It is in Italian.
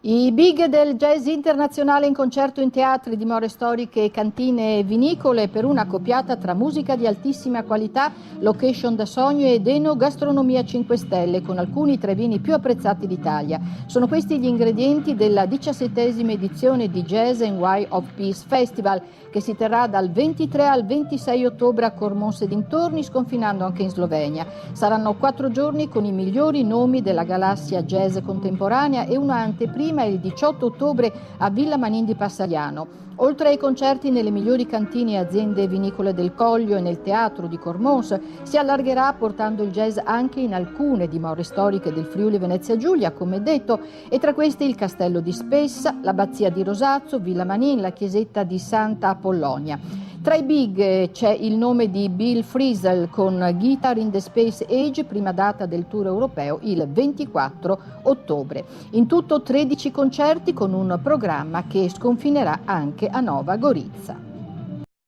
I big del jazz internazionale in concerto in teatri, dimore storiche, cantine e vinicole per una coppiata tra musica di altissima qualità, location da sogno ed enogastronomia 5 stelle con alcuni tra i vini più apprezzati d'Italia. Sono questi gli ingredienti della 17ª edizione di Jazz and Wine of Peace Festival che si terrà dal 23 al 26 ottobre a Cormons e dintorni, sconfinando anche in Slovenia. Saranno 4 giorni con i migliori nomi della galassia jazz contemporanea e una anteprima il 18 ottobre a Villa Manin di Passagliano. Oltre ai concerti nelle migliori cantine e aziende vinicole del Coglio e nel teatro di Cormons, si allargherà portando il jazz anche in alcune dimore storiche del Friuli Venezia Giulia, come detto, e tra queste il Castello di Spessa, l'abbazia di Rosazzo, Villa Manin, la chiesetta di Santa Apollonia. Tra i big c'è il nome di Bill Frisell con Guitar in the Space Age, prima data del tour europeo il 24 ottobre. In tutto 13 concerti con un programma che sconfinerà anche a Nova Gorizia.